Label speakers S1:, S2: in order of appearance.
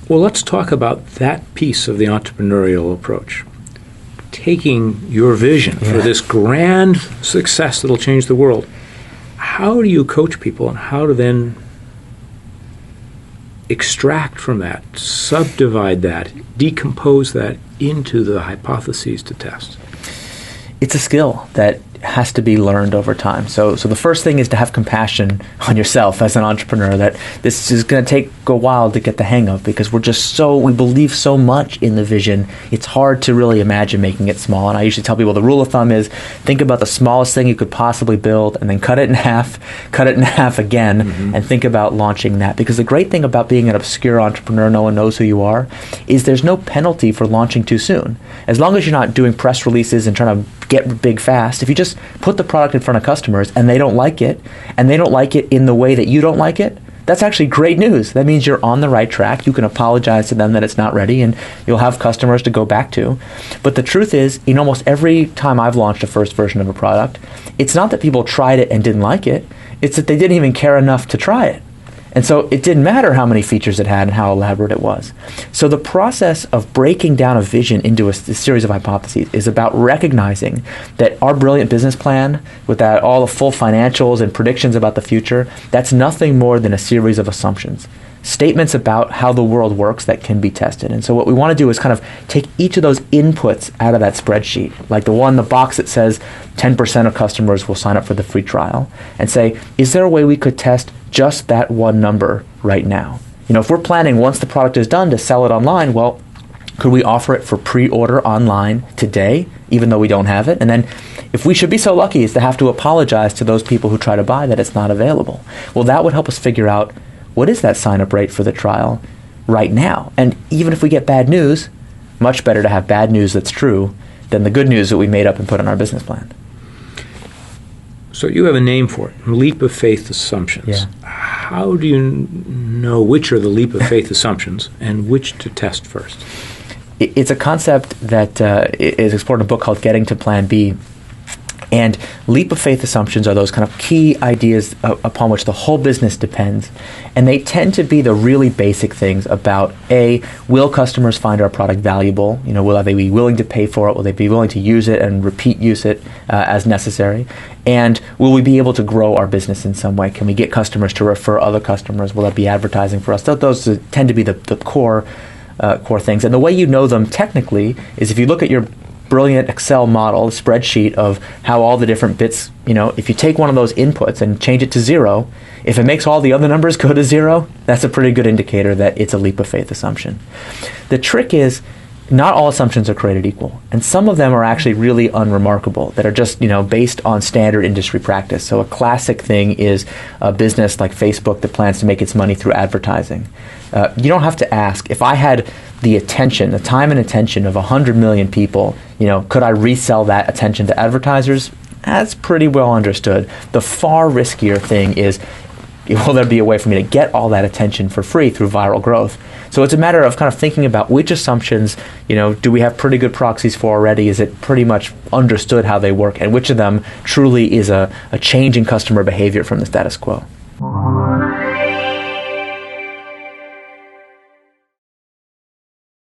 S1: Well, let's talk about that piece of the entrepreneurial approach. Taking your vision for this grand success that'll change the world, how do you coach people and how to then extract from that, subdivide that, decompose that into the hypotheses to test?
S2: It's a skill that has to be learned over time. So the first thing is to have compassion on yourself as an entrepreneur, that this is going to take a while to get the hang of, because we believe so much in the vision, it's hard to really imagine making it small. And I usually tell people the rule of thumb is think about the smallest thing you could possibly build and then cut it in half again, and think about launching that. Because the great thing about being an obscure entrepreneur, no one knows who you are, is there's no penalty for launching too soon. As long as you're not doing press releases and trying to get big fast, if you just put the product in front of customers and they don't like it, and they don't like it in the way that you don't like it, that's actually great news. That means you're on the right track. You can apologize to them that it's not ready, and you'll have customers to go back to. But the truth is, in almost every time I've launched a first version of a product, it's not that people tried it and didn't like it, it's that they didn't even care enough to try it. And so it didn't matter how many features it had and how elaborate it was. So the process of breaking down a vision into a series of hypotheses is about recognizing that our brilliant business plan, with that all the full financials and predictions about the future, that's nothing more than a series of assumptions, statements about how the world works that can be tested. And so what we want to do is kind of take each of those inputs out of that spreadsheet, like the box that says 10% of customers will sign up for the free trial, and say, is there a way we could test just that one number right now? If we're planning, once the product is done, to sell it online, well, could we offer it for pre-order online today, even though we don't have it? And then if we should be so lucky as to have to apologize to those people who try to buy that it's not available, well, that would help us figure out what is that sign-up rate for the trial right now. And even if we get bad news, much better to have bad news that's true than the good news that we made up and put in our business plan.
S1: So you have a name for it, leap of faith assumptions.
S2: Yeah.
S1: How do you know which are the leap of faith assumptions and which to test first?
S2: It's a concept that is explored in a book called Getting to Plan B. And leap of faith assumptions are those kind of key ideas upon which the whole business depends. And they tend to be the really basic things about, A, will customers find our product valuable? Will they be willing to pay for it? Will they be willing to use it and repeat use it as necessary? And will we be able to grow our business in some way? Can we get customers to refer other customers? Will that be advertising for us? Those tend to be the core things. And the way you know them technically is if you look at your brilliant Excel model, spreadsheet of how all the different bits, if you take one of those inputs and change it to 0, if it makes all the other numbers go to 0, that's a pretty good indicator that it's a leap of faith assumption. The trick is, not all assumptions are created equal, and some of them are actually really unremarkable, that are just based on standard industry practice. So a classic thing is a business like Facebook that plans to make its money through advertising. You don't have to ask, if I had the time and attention of 100 million people, could I resell that attention to advertisers? That's pretty well understood. The far riskier thing is, will there be a way for me to get all that attention for free through viral growth? So it's a matter of kind of thinking about which assumptions, do we have pretty good proxies for already? Is it pretty much understood how they work? And which of them truly is a change in customer behavior from the status quo?